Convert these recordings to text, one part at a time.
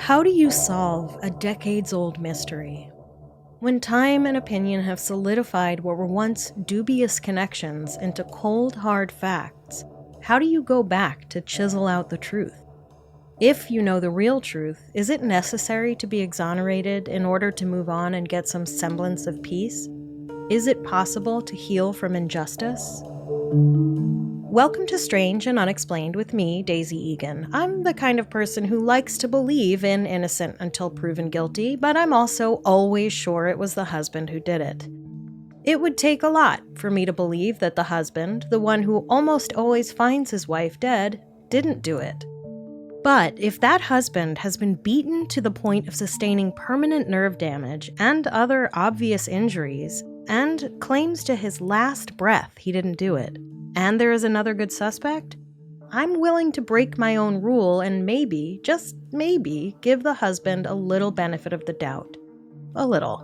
How do you solve a decades-old mystery? When time and opinion have solidified what were once dubious connections into cold, hard facts, how do you go back to chisel out the truth? If you know the real truth, is it necessary to be exonerated in order to move on and get some semblance of peace? Is it possible to heal from injustice? Welcome to Strange and Unexplained with me, Daisy Egan. I'm the kind of person who likes to believe in innocent until proven guilty, but I'm also always sure it was the husband who did it. It would take a lot for me to believe that the husband, the one who almost always finds his wife dead, didn't do it. But if that husband has been beaten to the point of sustaining permanent nerve damage and other obvious injuries, and claims to his last breath he didn't do it, and there is another good suspect, I'm willing to break my own rule and maybe, just maybe, give the husband a little benefit of the doubt. A little.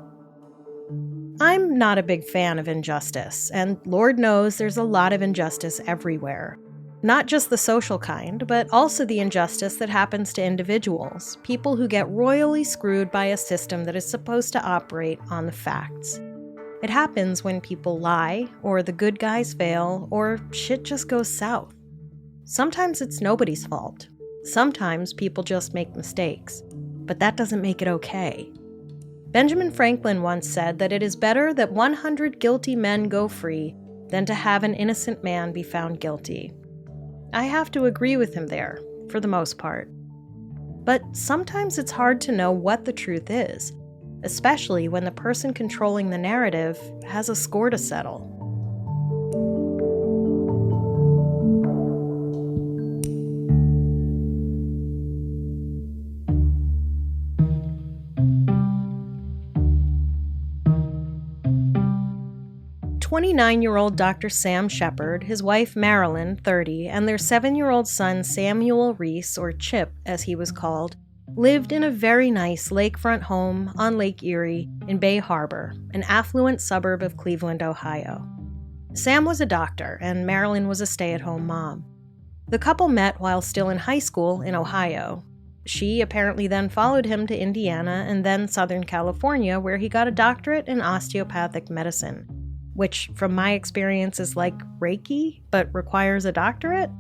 I'm not a big fan of injustice, and Lord knows there's a lot of injustice everywhere. Not just the social kind, but also the injustice that happens to individuals, people who get royally screwed by a system that is supposed to operate on the facts. It happens when people lie, or the good guys fail, or shit just goes south. Sometimes it's nobody's fault. Sometimes people just make mistakes. But that doesn't make it okay. Benjamin Franklin once said that it is better that 100 guilty men go free than to have an innocent man be found guilty. I have to agree with him there, for the most part. But sometimes it's hard to know what the truth is, especially when the person controlling the narrative has a score to settle. "29-year-old Dr. Sam Sheppard, his wife Marilyn, 30, and their 7-year-old son Samuel Reese, or Chip as he was called, lived in a very nice lakefront home on Lake Erie in Bay Harbor, an affluent suburb of Cleveland, Ohio. Sam was a doctor, and Marilyn was a stay-at-home mom. The couple met while still in high school in Ohio. She apparently then followed him to Indiana and then Southern California, where he got a doctorate in osteopathic medicine, which, from my experience, is like Reiki, but requires a doctorate.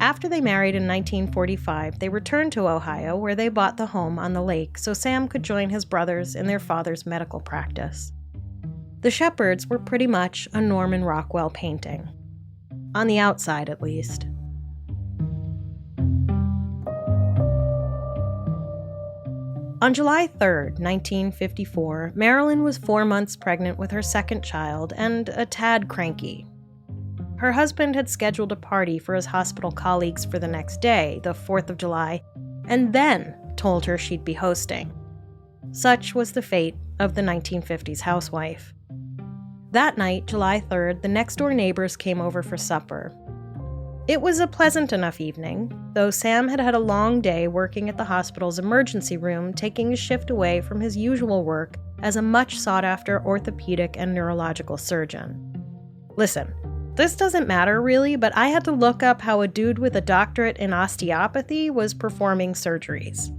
After they married in 1945, they returned to Ohio, where they bought the home on the lake so Sam could join his brothers in their father's medical practice. The Sheppards were pretty much a Norman Rockwell painting. On the outside, at least. On July 3rd, 1954, Marilyn was 4 months pregnant with her second child and a tad cranky. Her husband had scheduled a party for his hospital colleagues for the next day, the 4th of July, and then told her she'd be hosting. Such was the fate of the 1950s housewife. That night, July 3rd, the next-door neighbors came over for supper. It was a pleasant enough evening, though Sam had had a long day working at the hospital's emergency room, taking a shift away from his usual work as a much-sought-after orthopedic and neurological surgeon. Listen, this doesn't matter really, but I had to look up how a dude with a doctorate in osteopathy was performing surgeries.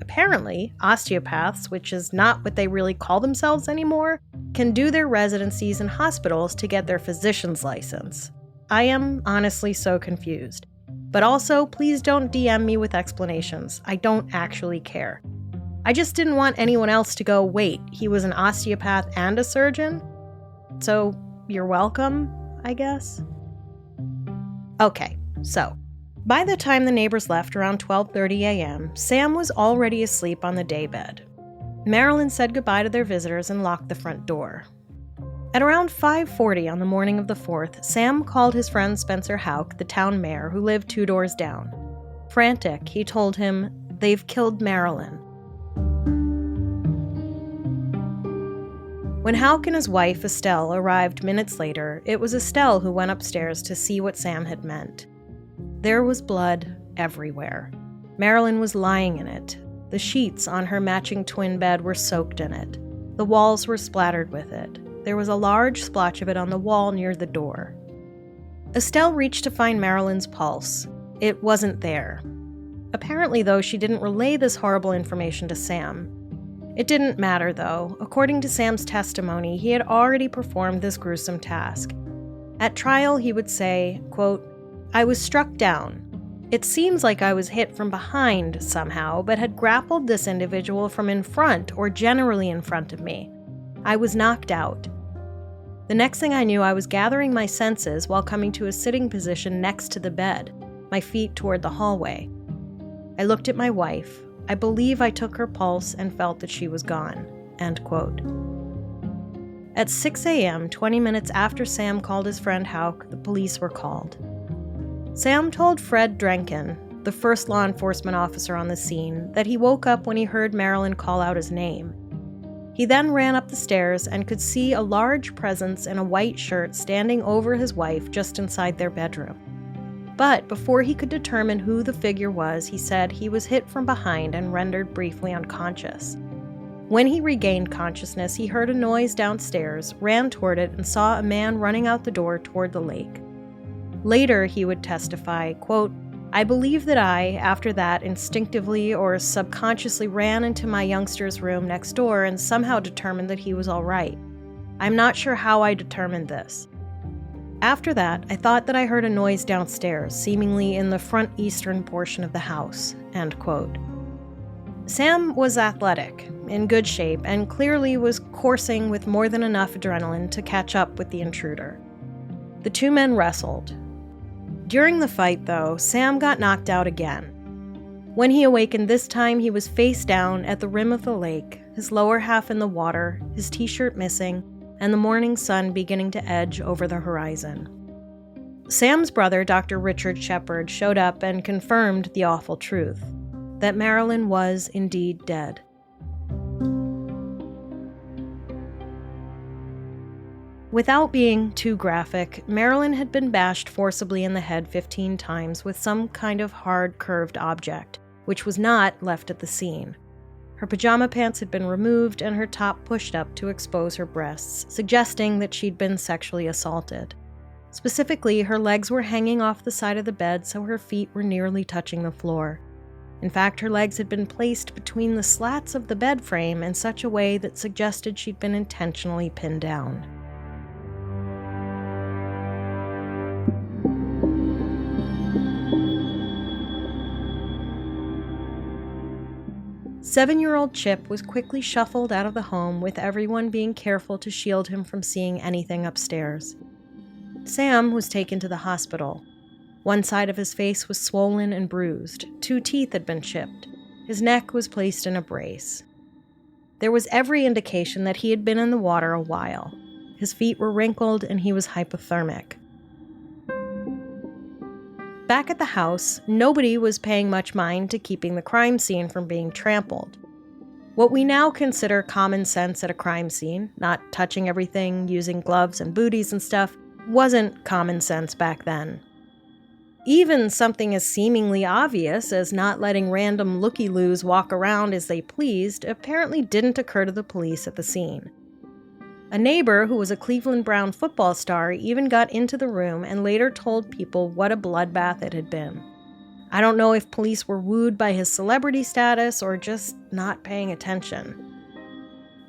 Apparently, osteopaths, which is not what they really call themselves anymore, can do their residencies in hospitals to get their physician's license. I am honestly so confused. But also, please don't DM me with explanations. I don't actually care. I just didn't want anyone else to go, wait, he was an osteopath and a surgeon? So, you're welcome, I guess? Okay, so, by the time the neighbors left around 12:30 a.m., Sam was already asleep on the daybed. Marilyn said goodbye to their visitors and locked the front door. At around 5:40 on the morning of the 4th, Sam called his friend Spencer Houck, the town mayor, who lived 2 doors down. Frantic, he told him, "They've killed Marilyn." When Houck and his wife, Estelle, arrived minutes later, it was Estelle who went upstairs to see what Sam had meant. There was blood everywhere. Marilyn was lying in it. The sheets on her matching twin bed were soaked in it. The walls were splattered with it. There was a large splotch of it on the wall near the door. Estelle reached to find Marilyn's pulse. It wasn't there. Apparently, though, she didn't relay this horrible information to Sam. It didn't matter, though. According to Sam's testimony, he had already performed this gruesome task. At trial, he would say, quote, "I was struck down. It seems like I was hit from behind somehow, but had grappled this individual from in front or generally in front of me. I was knocked out. The next thing I knew, I was gathering my senses while coming to a sitting position next to the bed, my feet toward the hallway. I looked at my wife. I believe I took her pulse and felt that she was gone." End quote. At 6 a.m., 20 minutes after Sam called his friend Houck, the police were called. Sam told Fred Drenkin, the first law enforcement officer on the scene, that he woke up when he heard Marilyn call out his name. He then ran up the stairs and could see a large presence in a white shirt standing over his wife just inside their bedroom. But before he could determine who the figure was, he said he was hit from behind and rendered briefly unconscious. When he regained consciousness, he heard a noise downstairs, ran toward it, and saw a man running out the door toward the lake. Later, he would testify, quote, "I believe that I, after that, instinctively or subconsciously ran into my youngster's room next door and somehow determined that he was all right. I'm not sure how I determined this. After that, I thought that I heard a noise downstairs, seemingly in the front eastern portion of the house." End quote. Sam was athletic, in good shape, and clearly was coursing with more than enough adrenaline to catch up with the intruder. The two men wrestled. During the fight, though, Sam got knocked out again. When he awakened this time, he was face down at the rim of the lake, his lower half in the water, his t-shirt missing, and the morning sun beginning to edge over the horizon. Sam's brother, Dr. Richard Sheppard, showed up and confirmed the awful truth, that Marilyn was indeed dead. Without being too graphic, Marilyn had been bashed forcibly in the head 15 times with some kind of hard, curved object, which was not left at the scene. Her pajama pants had been removed and her top pushed up to expose her breasts, suggesting that she'd been sexually assaulted. Specifically, her legs were hanging off the side of the bed so her feet were nearly touching the floor. In fact, her legs had been placed between the slats of the bed frame in such a way that suggested she'd been intentionally pinned down. Seven-year-old Chip was quickly shuffled out of the home, with everyone being careful to shield him from seeing anything upstairs. Sam was taken to the hospital. One side of his face was swollen and bruised. 2 teeth had been chipped. His neck was placed in a brace. There was every indication that he had been in the water a while. His feet were wrinkled and he was hypothermic. Back at the house, nobody was paying much mind to keeping the crime scene from being trampled. What we now consider common sense at a crime scene, not touching everything, using gloves and booties and stuff, wasn't common sense back then. Even something as seemingly obvious as not letting random looky-loos walk around as they pleased apparently didn't occur to the police at the scene. A neighbor who was a Cleveland Brown football star even got into the room and later told people what a bloodbath it had been. I don't know if police were wooed by his celebrity status or just not paying attention.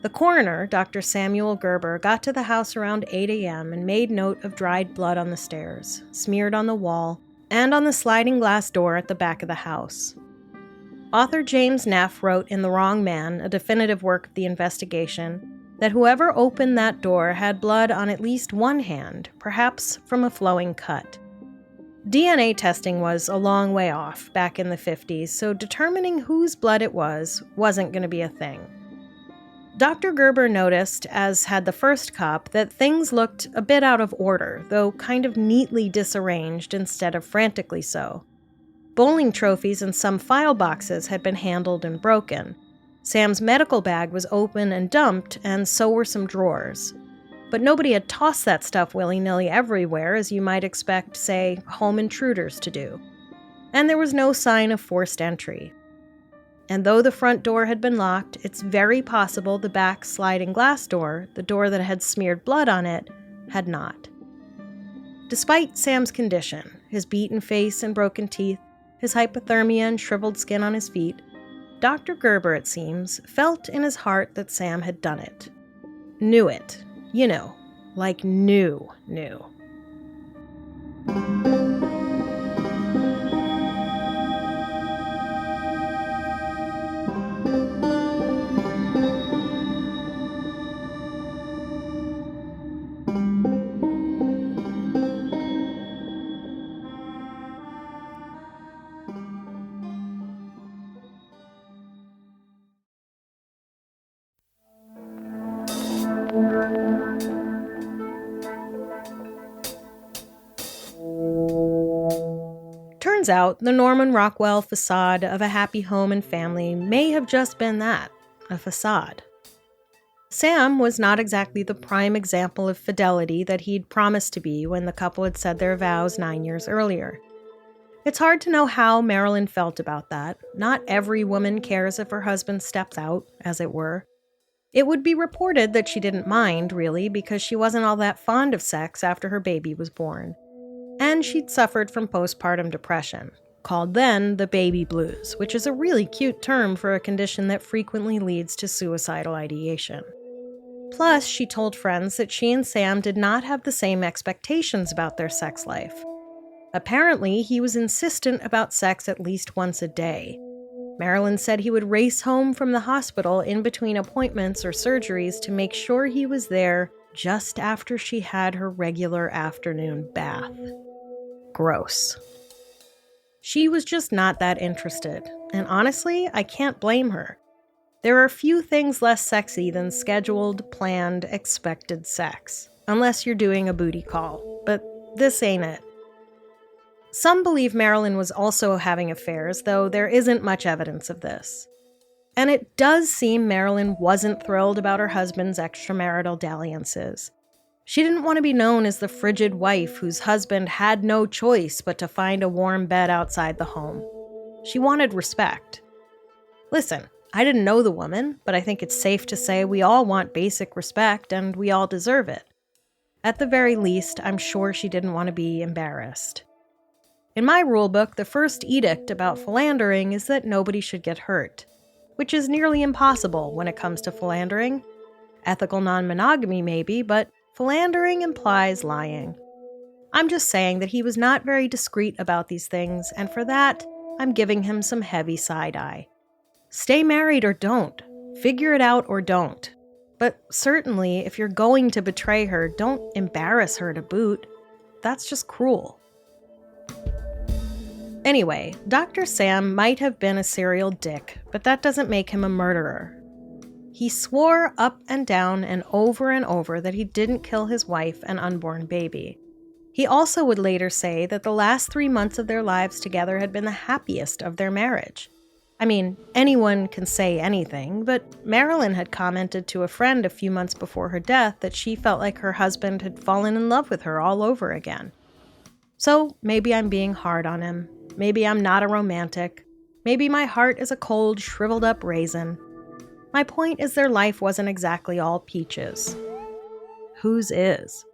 The coroner, Dr. Samuel Gerber, got to the house around 8 a.m. and made note of dried blood on the stairs, smeared on the wall, and on the sliding glass door at the back of the house. Author James Neff wrote in The Wrong Man, a definitive work of the investigation, that whoever opened that door had blood on at least one hand, perhaps from a flowing cut. DNA testing was a long way off back in the 50s, so determining whose blood it wasn't going to be a thing. Dr. Gerber noticed, as had the first cop, that things looked a bit out of order, though kind of neatly disarranged instead of frantically so. Bowling trophies and some file boxes had been handled and broken. Sam's medical bag was open and dumped, and so were some drawers. But nobody had tossed that stuff willy-nilly everywhere, as you might expect, say, home intruders to do. And there was no sign of forced entry. And though the front door had been locked, it's very possible the back sliding glass door, the door that had smeared blood on it, had not. Despite Sam's condition, his beaten face and broken teeth, his hypothermia and shriveled skin on his feet, Dr. Gerber, it seems, felt in his heart that Sam had done it. Knew it. You know, like knew. Turns out, the Norman Rockwell facade of a happy home and family may have just been that, a facade. Sam was not exactly the prime example of fidelity that he'd promised to be when the couple had said their vows 9 years earlier. It's hard to know how Marilyn felt about that. Not every woman cares if her husband steps out, as it were. It would be reported that she didn't mind, really, because she wasn't all that fond of sex after her baby was born. And she'd suffered from postpartum depression, called then the baby blues, which is a really cute term for a condition that frequently leads to suicidal ideation. Plus, she told friends that she and Sam did not have the same expectations about their sex life. Apparently, he was insistent about sex at least once a day. Marilyn said he would race home from the hospital in between appointments or surgeries to make sure he was there just after she had her regular afternoon bath. Gross. She was just not that interested, and honestly, I can't blame her. There are few things less sexy than scheduled, planned, expected sex, unless you're doing a booty call, but this ain't it. Some believe Marilyn was also having affairs, though there isn't much evidence of this. And it does seem Marilyn wasn't thrilled about her husband's extramarital dalliances. She didn't want to be known as the frigid wife whose husband had no choice but to find a warm bed outside the home. She wanted respect. Listen, I didn't know the woman, but I think it's safe to say we all want basic respect and we all deserve it. At the very least, I'm sure she didn't want to be embarrassed. In my rulebook, the first edict about philandering is that nobody should get hurt, which is nearly impossible when it comes to philandering. Ethical non-monogamy maybe, but philandering implies lying. I'm just saying that he was not very discreet about these things, and for that, I'm giving him some heavy side-eye. Stay married or don't. Figure it out or don't. But certainly, if you're going to betray her, don't embarrass her to boot. That's just cruel. Anyway, Dr. Sam might have been a serial dick, but that doesn't make him a murderer. He swore up and down and over that he didn't kill his wife and unborn baby. He also would later say that the last 3 months of their lives together had been the happiest of their marriage. I mean, anyone can say anything, but Marilyn had commented to a friend a few months before her death that she felt like her husband had fallen in love with her all over again. So maybe I'm being hard on him. Maybe I'm not a romantic. Maybe my heart is a cold, shriveled up raisin. My point is their life wasn't exactly all peaches. Whose is?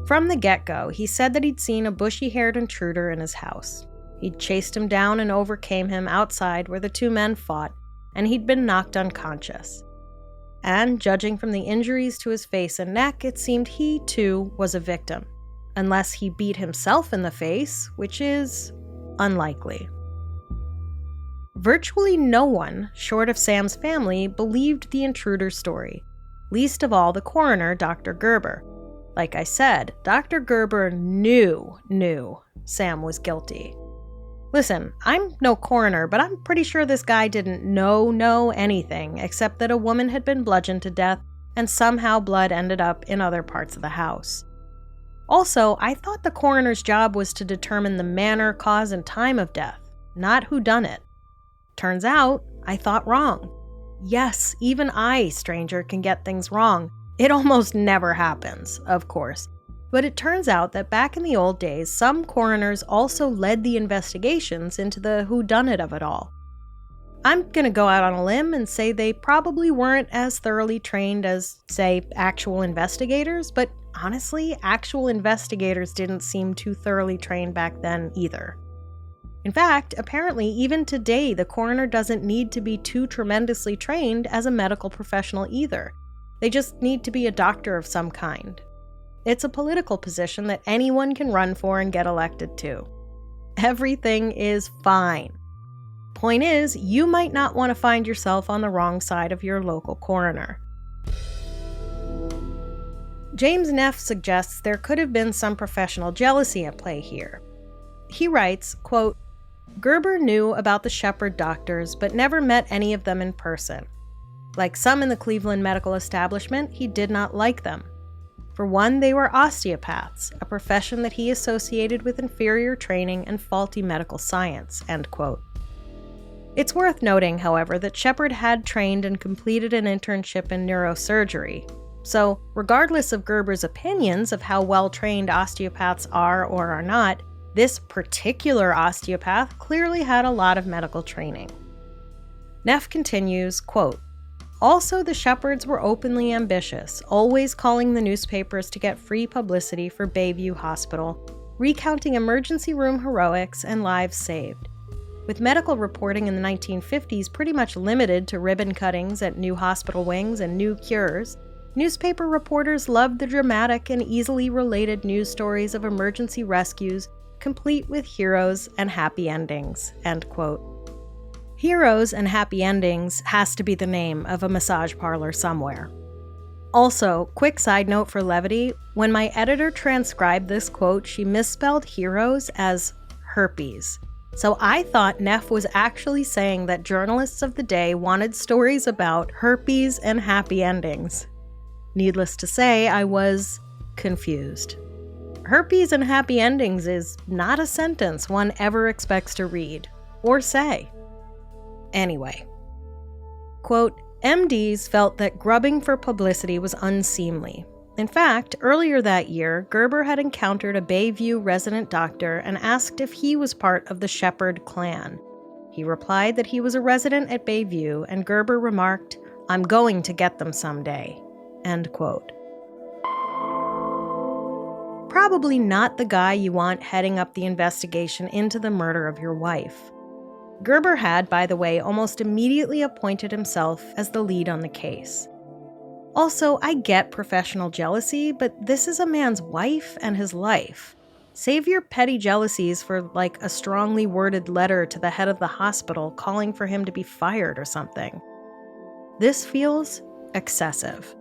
From the get-go, he said that he'd seen a bushy-haired intruder in his house. He'd chased him down and overcame him outside where the two men fought, and he'd been knocked unconscious. And, judging from the injuries to his face and neck, it seemed he, too, was a victim. Unless he beat himself in the face, which is unlikely. Virtually no one, short of Sam's family, believed the intruder's story. Least of all the coroner, Dr. Gerber. Like I said, Dr. Gerber knew Sam was guilty. Listen, I'm no coroner, but I'm pretty sure this guy didn't know anything except that a woman had been bludgeoned to death and somehow blood ended up in other parts of the house. Also, I thought the coroner's job was to determine the manner, cause, and time of death, not whodunit. Turns out, I thought wrong. Yes, even I, stranger, can get things wrong. It almost never happens, of course. But it turns out that back in the old days, some coroners also led the investigations into the whodunit of it all. I'm going to go out on a limb and say they probably weren't as thoroughly trained as, say, actual investigators, but honestly, actual investigators didn't seem too thoroughly trained back then either. In fact, apparently, even today, the coroner doesn't need to be too tremendously trained as a medical professional either. They just need to be a doctor of some kind. It's a political position that anyone can run for and get elected to. Everything is fine. Point is, you might not want to find yourself on the wrong side of your local coroner. James Neff suggests there could have been some professional jealousy at play here. He writes, quote, Gerber knew about the Sheppard doctors, but never met any of them in person. Like some in the Cleveland medical establishment, he did not like them. For one, they were osteopaths, a profession that he associated with inferior training and faulty medical science, end quote. It's worth noting, however, that Sheppard had trained and completed an internship in neurosurgery. So, regardless of Gerber's opinions of how well-trained osteopaths are or are not, this particular osteopath clearly had a lot of medical training. Neff continues, quote, Also, the Sheppards were openly ambitious, always calling the newspapers to get free publicity for Bayview Hospital, recounting emergency room heroics and lives saved. With medical reporting in the 1950s pretty much limited to ribbon cuttings at new hospital wings and new cures, newspaper reporters loved the dramatic and easily related news stories of emergency rescues, complete with heroes and happy endings, end quote. Heroes and happy endings has to be the name of a massage parlor somewhere. Also, quick side note for levity, when my editor transcribed this quote, she misspelled heroes as herpes. So I thought Neff was actually saying that journalists of the day wanted stories about herpes and happy endings. Needless to say, I was confused. Herpes and happy endings is not a sentence one ever expects to read or say. Anyway, quote, MDs felt that grubbing for publicity was unseemly. In fact, earlier that year, Gerber had encountered a Bayview resident doctor and asked if he was part of the Sheppard clan. He replied that he was a resident at Bayview, and Gerber remarked, I'm going to get them someday, end quote. Probably not the guy you want heading up the investigation into the murder of your wife. Gerber had, by the way, almost immediately appointed himself as the lead on the case. Also, I get professional jealousy, but this is a man's wife and his life. Save your petty jealousies for, like, a strongly worded letter to the head of the hospital calling for him to be fired or something. This feels excessive.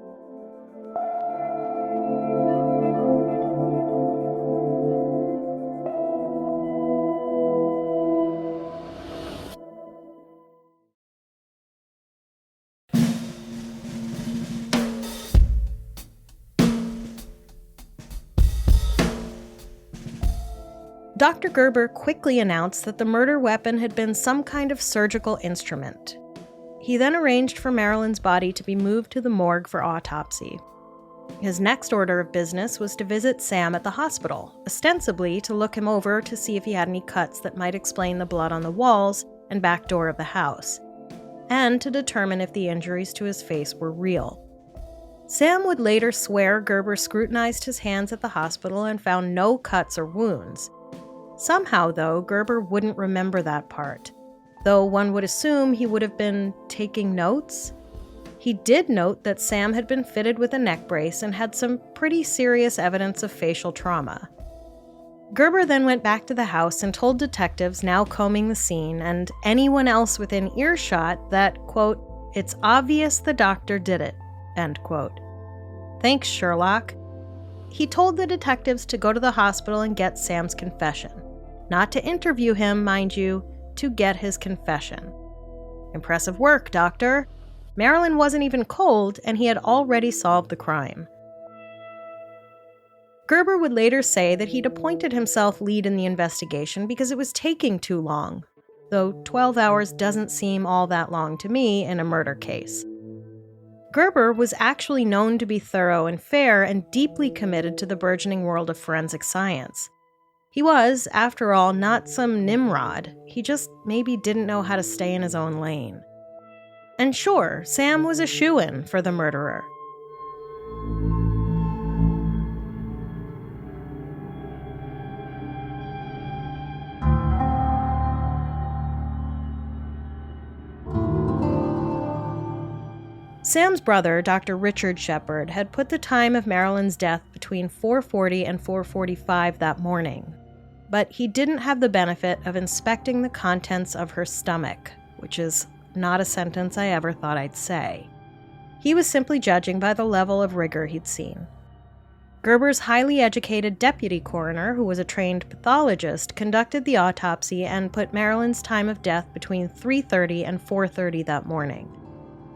Dr. Gerber quickly announced that the murder weapon had been some kind of surgical instrument. He then arranged for Marilyn's body to be moved to the morgue for autopsy. His next order of business was to visit Sam at the hospital, ostensibly to look him over to see if he had any cuts that might explain the blood on the walls and back door of the house, and to determine if the injuries to his face were real. Sam would later swear Gerber scrutinized his hands at the hospital and found no cuts or wounds. Somehow, though, Gerber wouldn't remember that part, though one would assume he would have been taking notes. He did note that Sam had been fitted with a neck brace and had some pretty serious evidence of facial trauma. Gerber then went back to the house and told detectives now combing the scene and anyone else within earshot that, quote, it's obvious the doctor did it, end quote. Thanks, Sherlock. He told the detectives to go to the hospital and get Sam's confession. Not to interview him, mind you, to get his confession. Impressive work, Doctor. Marilyn wasn't even cold, and he had already solved the crime. Gerber would later say that he'd appointed himself lead in the investigation because it was taking too long, though 12 hours doesn't seem all that long to me in a murder case. Gerber was actually known to be thorough and fair and deeply committed to the burgeoning world of forensic science. He was, after all, not some Nimrod. He just maybe didn't know how to stay in his own lane. And sure, Sam was a shoo-in for the murderer. Sam's brother, Dr. Richard Sheppard, had put the time of Marilyn's death between 4:40 and 4:45 that morning. But he didn't have the benefit of inspecting the contents of her stomach, which is not a sentence I ever thought I'd say. He was simply judging by the level of rigor he'd seen. Gerber's highly educated deputy coroner, who was a trained pathologist, conducted the autopsy and put Marilyn's time of death between 3:30 and 4:30 that morning.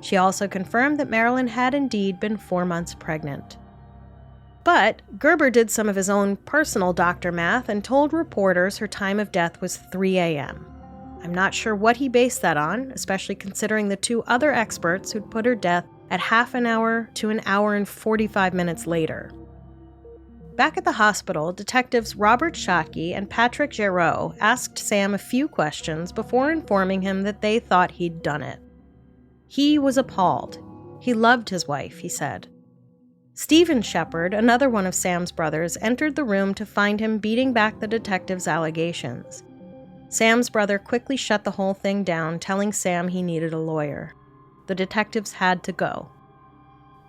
She also confirmed that Marilyn had indeed been 4 months pregnant. But Gerber did some of his own personal doctor math and told reporters her time of death was 3 a.m. I'm not sure what he based that on, especially considering the 2 other experts who'd put her death at half an hour to an hour and 45 minutes later. Back at the hospital, detectives Robert Schottky and Patrick Giraud asked Sam a few questions before informing him that they thought he'd done it. He was appalled. He loved his wife, he said. Stephen Sheppard, another one of Sam's brothers, entered the room to find him beating back the detective's allegations. Sam's brother quickly shut the whole thing down, telling Sam he needed a lawyer. The detectives had to go.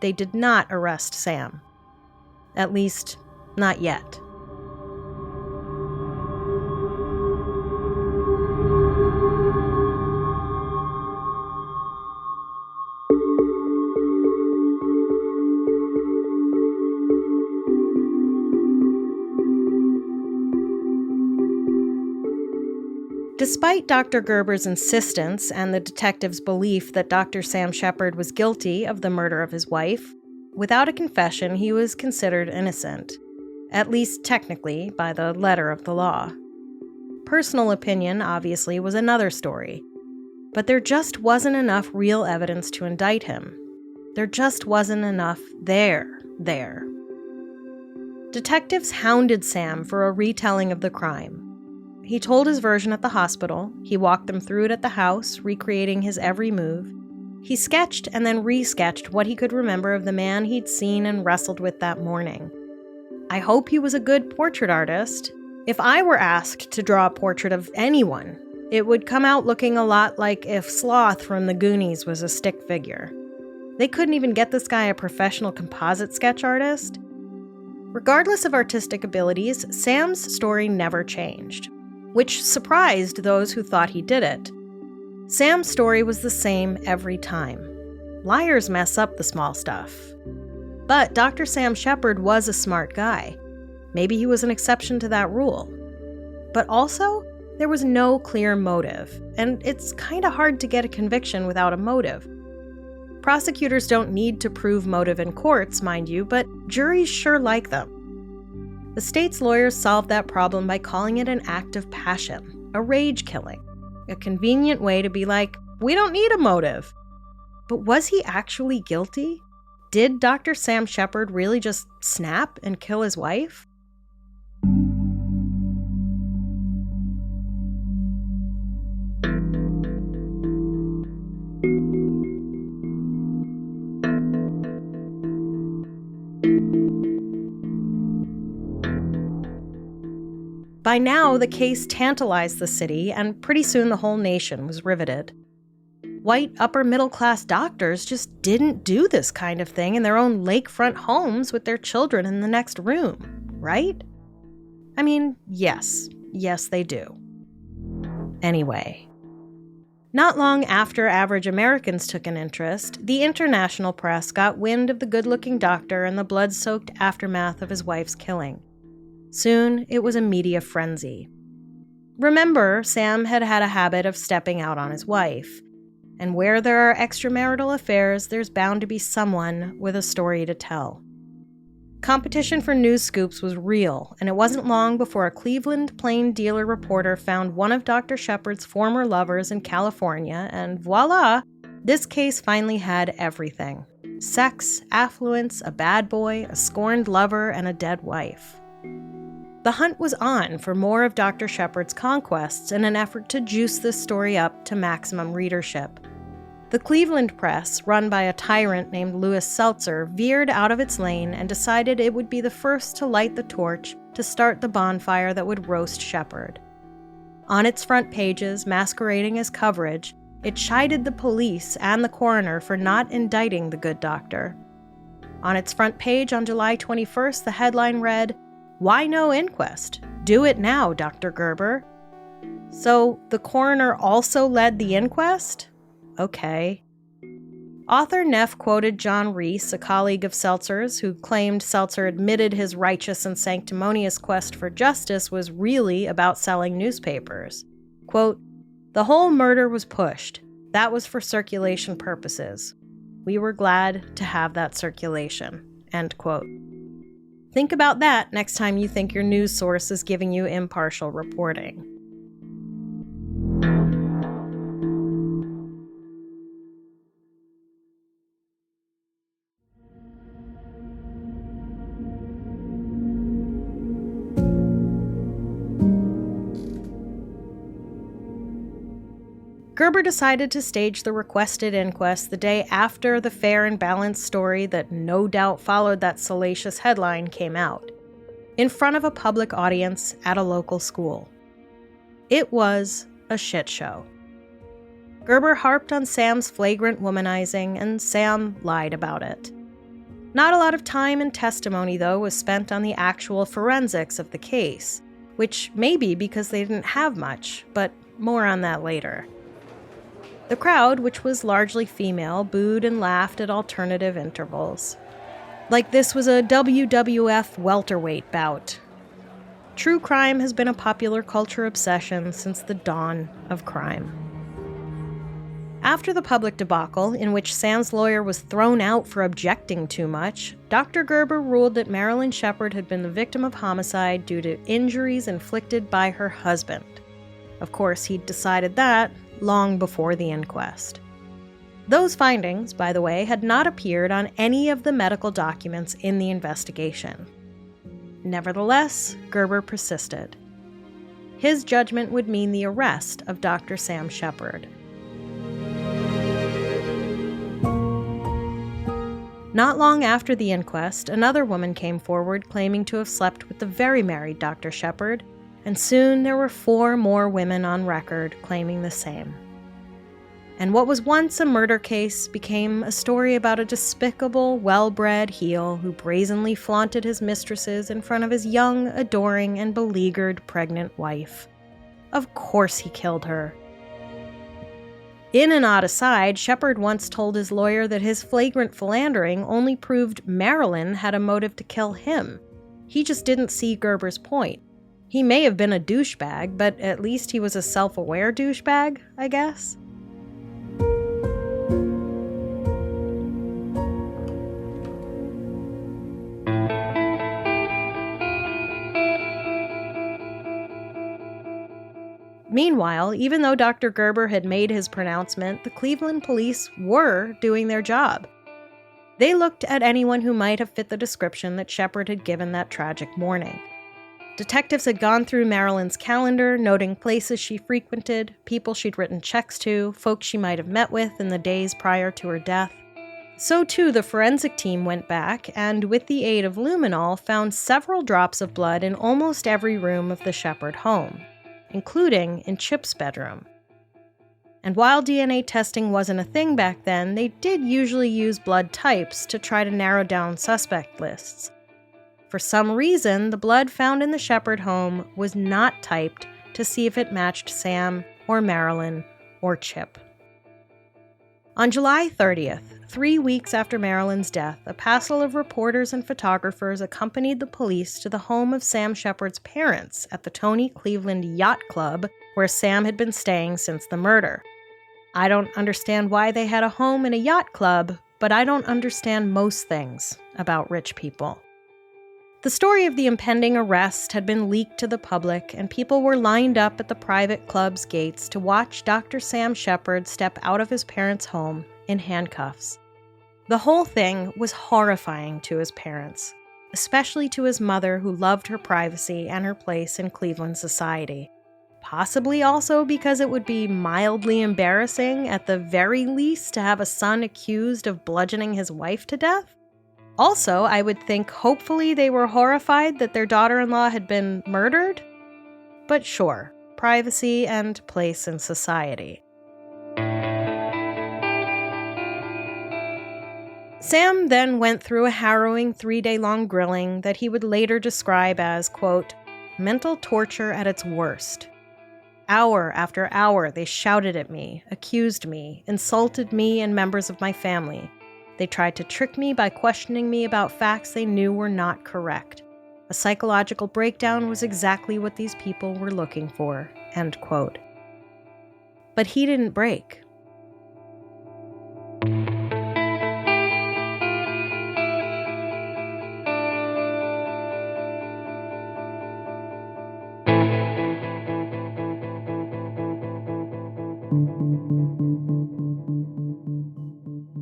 They did not arrest Sam. At least, not yet. Despite Dr. Gerber's insistence and the detective's belief that Dr. Sam Sheppard was guilty of the murder of his wife, without a confession, he was considered innocent, at least technically by the letter of the law. Personal opinion, obviously, was another story, but there just wasn't enough real evidence to indict him. There just wasn't enough there. Detectives hounded Sam for a retelling of the crime. He told his version at the hospital, he walked them through it at the house, recreating his every move. He sketched and then re-sketched what he could remember of the man he'd seen and wrestled with that morning. I hope he was a good portrait artist. If I were asked to draw a portrait of anyone, it would come out looking a lot like if Sloth from the Goonies was a stick figure. They couldn't even get this guy a professional composite sketch artist. Regardless of artistic abilities, Sam's story never changed, which surprised those who thought he did it. Sam's story was the same every time. Liars mess up the small stuff. But Dr. Sam Sheppard was a smart guy. Maybe he was an exception to that rule. But also, there was no clear motive, and it's kind of hard to get a conviction without a motive. Prosecutors don't need to prove motive in courts, mind you, but juries sure like them. The state's lawyers solved that problem by calling it an act of passion, a rage killing, a convenient way to be like, we don't need a motive. But was he actually guilty? Did Dr. Sam Sheppard really just snap and kill his wife? By now, the case tantalized the city, and pretty soon the whole nation was riveted. White upper-middle-class doctors just didn't do this kind of thing in their own lakefront homes with their children in the next room, right? I mean, yes, they do. Anyway, not long after average Americans took an interest, the international press got wind of the good-looking doctor and the blood-soaked aftermath of his wife's killing. Soon, it was a media frenzy. Remember, Sam had had a habit of stepping out on his wife. And where there are extramarital affairs, there's bound to be someone with a story to tell. Competition for news scoops was real, and it wasn't long before a Cleveland plain dealer reporter found one of Dr. Sheppard's former lovers in California, and voila, this case finally had everything. Sex, affluence, a bad boy, a scorned lover, and a dead wife. The hunt was on for more of Dr. Sheppard's conquests in an effort to juice this story up to maximum readership. The Cleveland press, run by a tyrant named Louis Seltzer, veered out of its lane and decided it would be the first to light the torch to start the bonfire that would roast Sheppard. On its front pages, masquerading as coverage, it chided the police and the coroner for not indicting the good doctor. On its front page on July 21st, the headline read, "Why no inquest? Do it now, Dr. Gerber." So the coroner also led the inquest? Okay. Author Neff quoted John Reese, a colleague of Seltzer's, who claimed Seltzer admitted his righteous and sanctimonious quest for justice was really about selling newspapers. Quote, "The whole murder was pushed. That was for circulation purposes. We were glad to have that circulation." End quote. Think about that next time you think your news source is giving you impartial reporting. Gerber decided to stage the requested inquest the day after the fair and balanced story that no doubt followed that salacious headline came out, in front of a public audience at a local school. It was a shit show. Gerber harped on Sam's flagrant womanizing, and Sam lied about it. Not a lot of time and testimony, though, was spent on the actual forensics of the case, which may be because they didn't have much, but more on that later. The crowd, which was largely female, booed and laughed at alternative intervals. Like this was a WWF welterweight bout. True crime has been a popular culture obsession since the dawn of crime. After the public debacle, in which Sam's lawyer was thrown out for objecting too much, Dr. Gerber ruled that Marilyn Sheppard had been the victim of homicide due to injuries inflicted by her husband. Of course, he'd decided that long before the inquest. Those findings, by the way, had not appeared on any of the medical documents in the investigation. Nevertheless, Gerber persisted. His judgment would mean the arrest of Dr. Sam Sheppard. Not long after the inquest, another woman came forward claiming to have slept with the very married Dr. Sheppard, and soon there were 4 more women on record claiming the same. And what was once a murder case became a story about a despicable, well-bred heel who brazenly flaunted his mistresses in front of his young, adoring, and beleaguered pregnant wife. Of course he killed her. In an odd aside, Sheppard once told his lawyer that his flagrant philandering only proved Marilyn had a motive to kill him. He just didn't see Gerber's point. He may have been a douchebag, but at least he was a self-aware douchebag, I guess. Meanwhile, even though Dr. Gerber had made his pronouncement, the Cleveland police were doing their job. They looked at anyone who might have fit the description that Sheppard had given that tragic morning. Detectives had gone through Marilyn's calendar, noting places she frequented, people she'd written checks to, folks she might have met with in the days prior to her death. So too, the forensic team went back and, with the aid of luminol, found several drops of blood in almost every room of the Sheppard home, including in Chip's bedroom. And while DNA testing wasn't a thing back then, they did usually use blood types to try to narrow down suspect lists. For some reason, the blood found in the Sheppard home was not typed to see if it matched Sam or Marilyn or Chip. On July 30th, 3 weeks after Marilyn's death, a passel of reporters and photographers accompanied the police to the home of Sam Sheppard's parents at the Tony Cleveland Yacht Club, where Sam had been staying since the murder. I don't understand why they had a home in a yacht club, but I don't understand most things about rich people. The story of the impending arrest had been leaked to the public, and people were lined up at the private club's gates to watch Dr. Sam Sheppard step out of his parents' home in handcuffs. The whole thing was horrifying to his parents. especially to his mother who loved her privacy and her place in Cleveland society. Possibly also because it would be mildly embarrassing, at the very least, to have a son accused of bludgeoning his wife to death. Also, I would think hopefully they were horrified that their daughter-in-law had been murdered. But sure, privacy and place in society. Sam then went through a harrowing 3-day-long grilling that he would later describe as, quote, mental torture at its worst. Hour after hour, they shouted at me, accused me, insulted me and members of my family. They tried to trick me by questioning me about facts they knew were not correct. A psychological breakdown was exactly what these people were looking for, end quote. But he didn't break.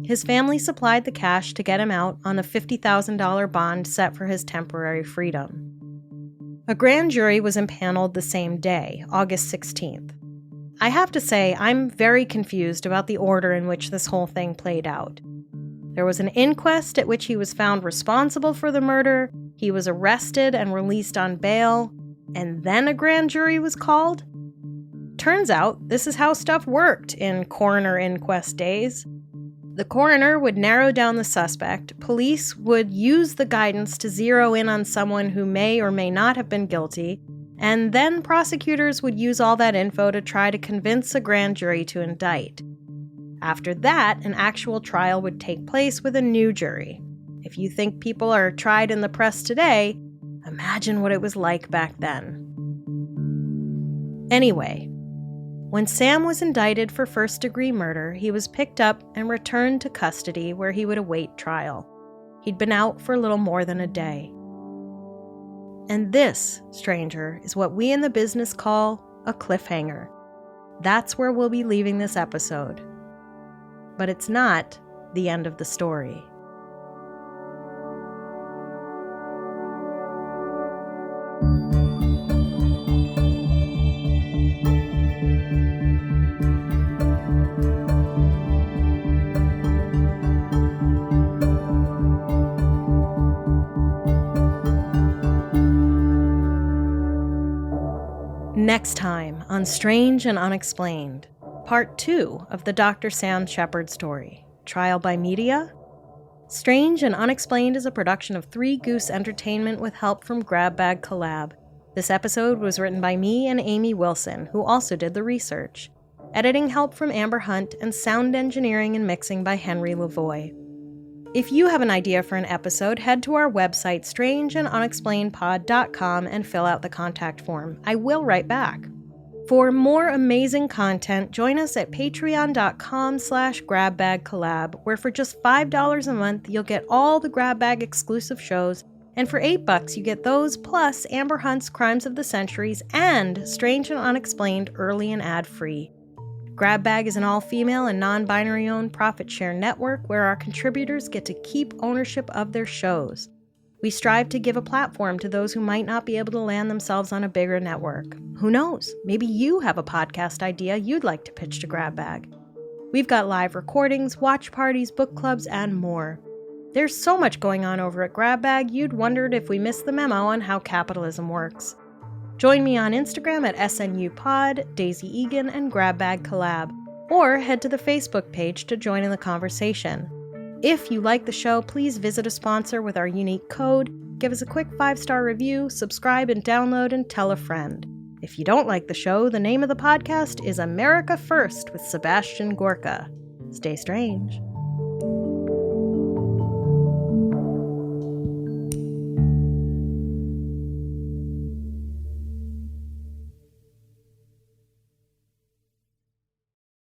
His family supplied the cash to get him out on a $50,000 bond set for his temporary freedom. A grand jury was impaneled the same day, August 16th. I have to say, I'm very confused about the order in which this whole thing played out. There was an inquest at which he was found responsible for the murder, he was arrested and released on bail, and then a grand jury was called? Turns out, this is how stuff worked in coroner inquest days. The coroner would narrow down the suspect, police would use the guidance to zero in on someone who may or may not have been guilty, and then prosecutors would use all that info to try to convince a grand jury to indict. After that, an actual trial would take place with a new jury. If you think people are tried in the press today, imagine what it was like back then. Anyway, when Sam was indicted for first-degree murder, he was picked up and returned to custody where he would await trial. He'd been out for a little more than a day. And this, stranger, is what we in the business call a cliffhanger. That's where we'll be leaving this episode. But it's not the end of the story. Next time on Strange and Unexplained, Part 2 of the Dr. Sam Sheppard story, Trial by Media. Strange and Unexplained is a production of Three Goose Entertainment with help from Grab Bag Collab. This episode was written by me and Amy Wilson, who also did the research. Editing help from Amber Hunt and sound engineering and mixing by Henry Lavoie. If you have an idea for an episode, head to our website, strangeandunexplainedpod.com, and fill out the contact form. I will write back. For more amazing content, join us at patreon.com/grabbagcollab, where for just $5 a month, you'll get all the Grab Bag exclusive shows, and for $8 you get those, plus Amber Hunt's Crimes of the Centuries and Strange and Unexplained early and ad-free. Grab Bag is an all-female and non-binary owned profit share network where our contributors get to keep ownership of their shows. We strive to give a platform to those who might not be able to land themselves on a bigger network. Who knows? Maybe you have a podcast idea you'd like to pitch to Grab Bag. We've got live recordings, watch parties, book clubs, and more. There's so much going on over at Grab Bag, you'd wondered if we missed the memo on how capitalism works. Join me on Instagram at SNUPod, Daisy Egan, and Grab Bag Collab, or head to the Facebook page to join in the conversation. If you like the show, please visit a sponsor with our unique code, give us a quick 5-star review, subscribe and download, and tell a friend. If you don't like the show, the name of the podcast is America First with Sebastian Gorka. Stay strange.